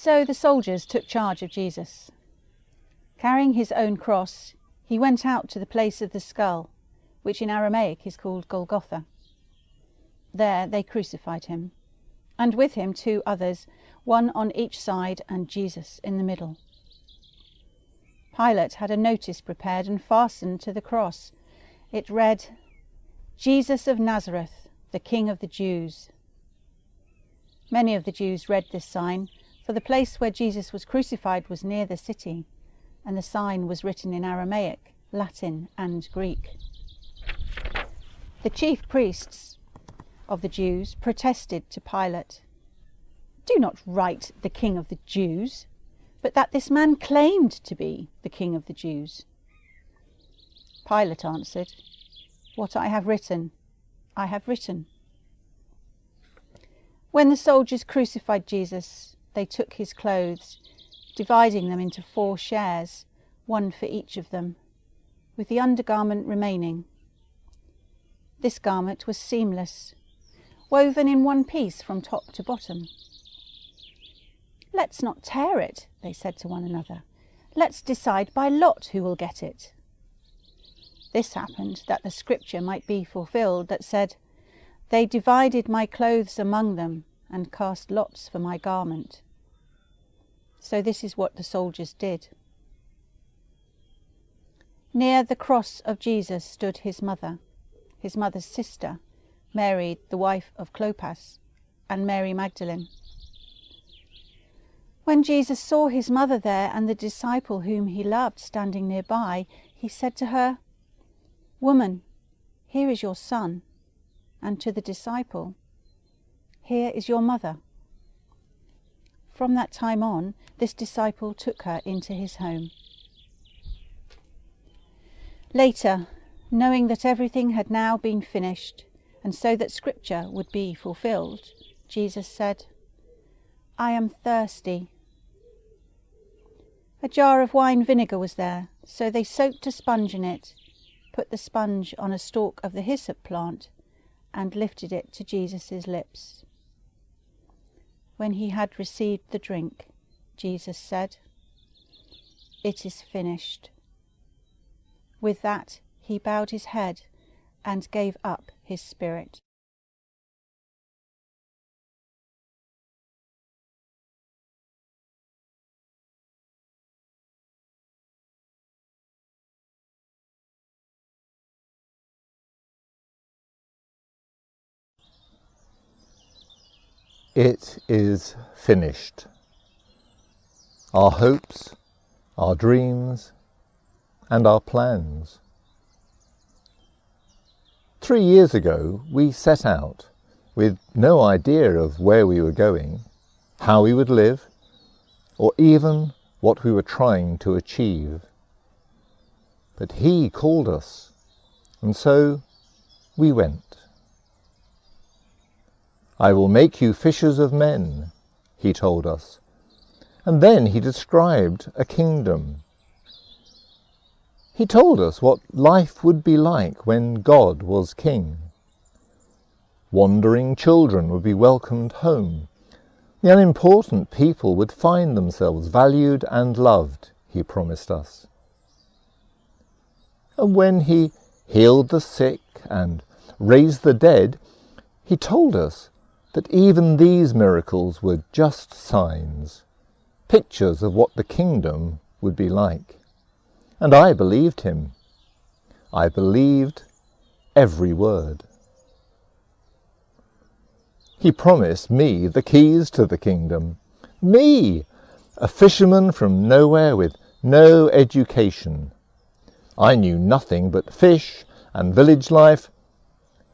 So the soldiers took charge of Jesus. Carrying his own cross, he went out to the place of the skull, which in Aramaic is called Golgotha. There they crucified him, and with him 2 others, one on each side and Jesus in the middle. Pilate had a notice prepared and fastened to the cross. It read, "Jesus of Nazareth, the King of the Jews." Many of the Jews read this sign, for the place where Jesus was crucified was near the city, and the sign was written in Aramaic, Latin and Greek. The chief priests of the Jews protested to Pilate, "Do not write the King of the Jews, but that this man claimed to be the King of the Jews." Pilate answered, "What I have written, I have written." When the soldiers crucified Jesus, they took his clothes, dividing them into 4 shares, one for each of them, with the undergarment remaining. This garment was seamless, woven in one piece from top to bottom. "Let's not tear it," they said to one another. "Let's decide by lot who will get it." This happened that the scripture might be fulfilled that said, "They divided my clothes among them and cast lots for my garment." So this is what the soldiers did. Near the cross of Jesus stood his mother's sister, Mary, the wife of Clopas, and Mary Magdalene. When Jesus saw his mother there and the disciple whom he loved standing nearby, he said to her, "Woman, here is your son," and to the disciple, "Here is your mother." From that time on, this disciple took her into his home. Later, knowing that everything had now been finished, and so that scripture would be fulfilled, Jesus said, "I am thirsty." A jar of wine vinegar was there, so they soaked a sponge in it, put the sponge on a stalk of the hyssop plant, and lifted it to Jesus' lips. When he had received the drink, Jesus said, "It is finished." With that, he bowed his head and gave up his spirit. It is finished. Our hopes, our dreams, and our plans. 3 years ago, we set out with no idea of where we were going, how we would live, or even what we were trying to achieve. But he called us, and so we went. "I will make you fishers of men," he told us. And then he described a kingdom. He told us what life would be like when God was king. Wandering children would be welcomed home. The unimportant people would find themselves valued and loved, he promised us. And when he healed the sick and raised the dead, he told us that even these miracles were just signs, pictures of what the kingdom would be like. And I believed him. I believed every word. He promised me the keys to the kingdom. Me, a fisherman from nowhere with no education. I knew nothing but fish and village life,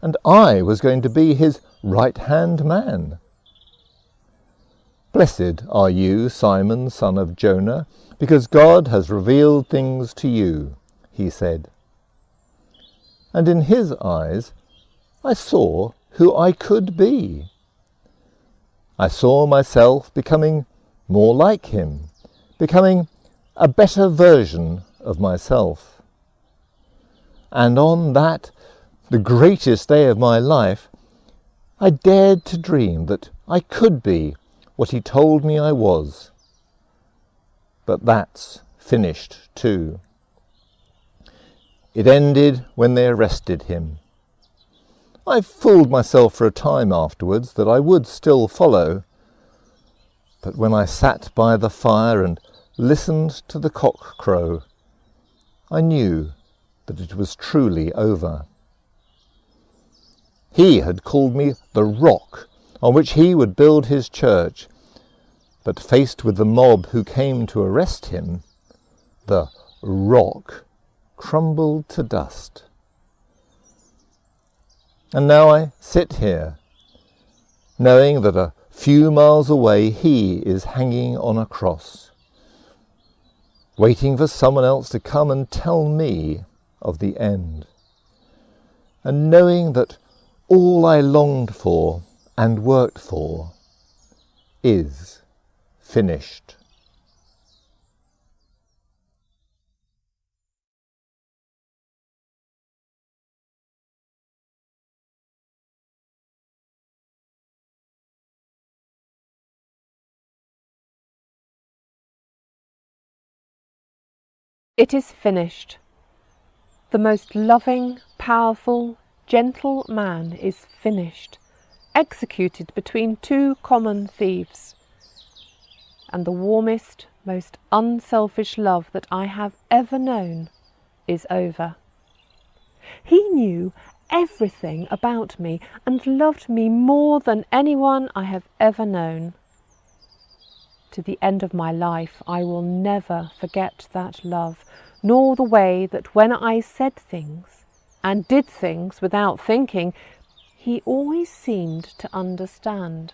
and I was going to be his right-hand man. "Blessed are you, Simon, son of Jonah, because God has revealed things to you," he said. And in his eyes, I saw who I could be. I saw myself becoming more like him, becoming a better version of myself. And on that, the greatest day of my life, I dared to dream that I could be what he told me I was, but that's finished too. It ended when they arrested him. I fooled myself for a time afterwards that I would still follow, but when I sat by the fire and listened to the cock crow, I knew that it was truly over. He had called me the rock on which he would build his church, but faced with the mob who came to arrest him, the rock crumbled to dust. And now I sit here, knowing that a few miles away he is hanging on a cross, waiting for someone else to come and tell me of the end, and knowing that all I longed for and worked for is finished. It is finished. The most loving, powerful, gentle man is finished, executed between two common thieves. And the warmest, most unselfish love that I have ever known is over. He knew everything about me and loved me more than anyone I have ever known. To the end of my life, I will never forget that love, nor the way that when I said things and did things without thinking, he always seemed to understand.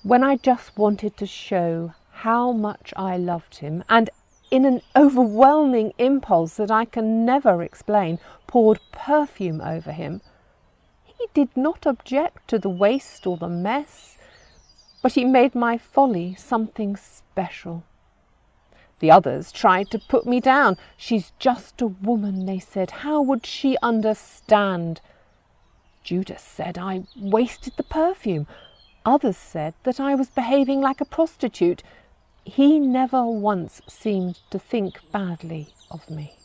When I just wanted to show how much I loved him, and in an overwhelming impulse that I can never explain, poured perfume over him, he did not object to the waste or the mess, but he made my folly something special. The others tried to put me down. She's just a woman, they said. How would she understand? Judas said I wasted the perfume. Others said that I was behaving like a prostitute. He never once seemed to think badly of me.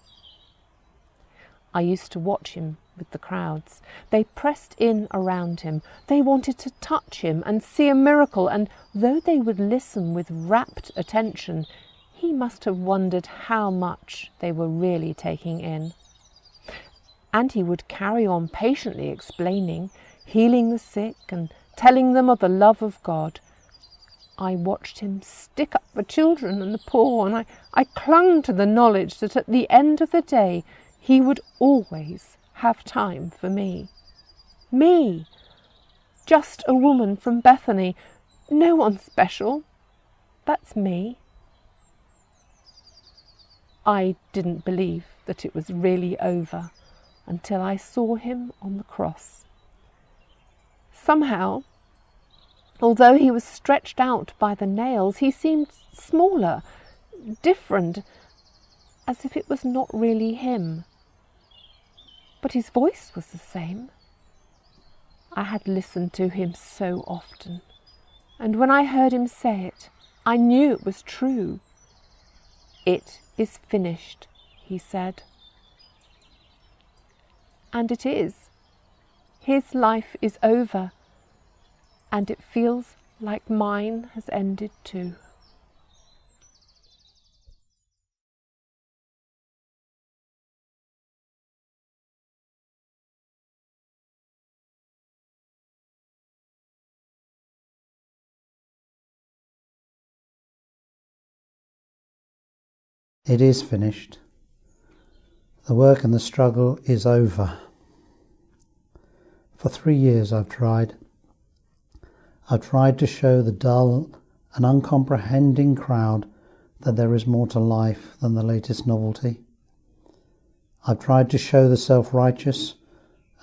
I used to watch him with the crowds. They pressed in around him. They wanted to touch him and see a miracle, and though they would listen with rapt attention, he must have wondered how much they were really taking in. And he would carry on patiently explaining, healing the sick and telling them of the love of God. I watched him stick up for children and the poor, and I clung to the knowledge that at the end of the day he would always have time for me. Me! Just a woman from Bethany. No one special. That's me. I didn't believe that it was really over until I saw him on the cross. Somehow, although he was stretched out by the nails, he seemed smaller, different, as if it was not really him. But his voice was the same. I had listened to him so often, and when I heard him say it, I knew it was true. It is finished, he said. And it is. His life is over, and it feels like mine has ended too. It is finished. The work and the struggle is over. For 3 years I've tried. I've tried to show the dull and uncomprehending crowd that there is more to life than the latest novelty. I've tried to show the self-righteous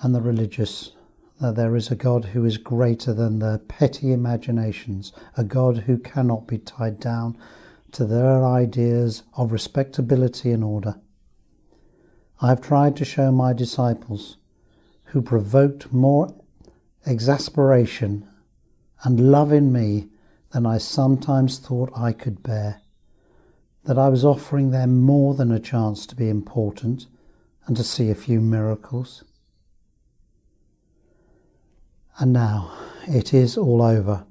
and the religious that there is a God who is greater than their petty imaginations, a God who cannot be tied down to their ideas of respectability and order. I have tried to show my disciples, who provoked more exasperation and love in me than I sometimes thought I could bear, that I was offering them more than a chance to be important and to see a few miracles. And now it is all over,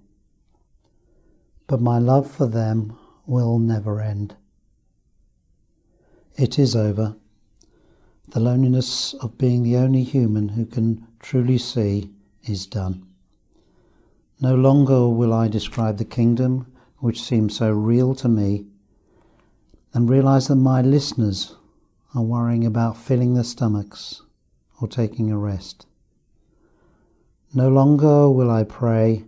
but my love for them will never end. It is over. The loneliness of being the only human who can truly see is done. No longer will I describe the kingdom which seems so real to me and realise that my listeners are worrying about filling their stomachs or taking a rest. No longer will I pray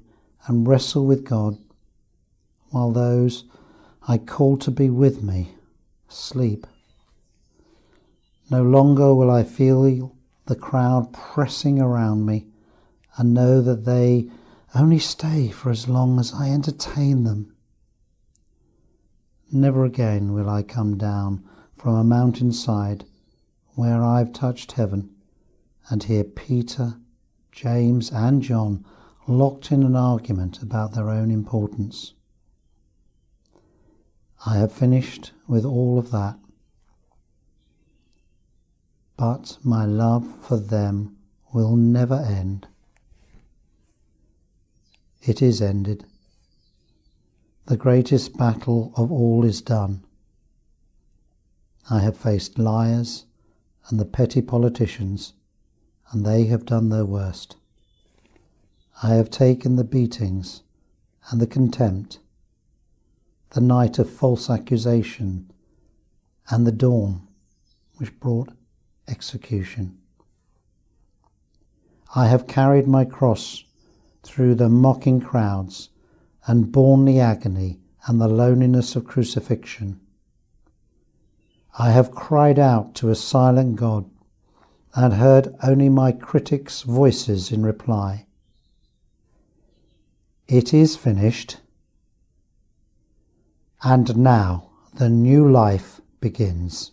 and wrestle with God while those I call to be with me sleep. No longer will I feel the crowd pressing around me and know that they only stay for as long as I entertain them. Never again will I come down from a mountainside where I've touched heaven and hear Peter, James and John locked in an argument about their own importance. I have finished with all of that. But my love for them will never end. It is ended. The greatest battle of all is done. I have faced liars and the petty politicians, and they have done their worst. I have taken the beatings and the contempt, the night of false accusation and the dawn which brought execution. I have carried my cross through the mocking crowds and borne the agony and the loneliness of crucifixion. I have cried out to a silent God and heard only my critics' voices in reply. It is finished, and now the new life begins.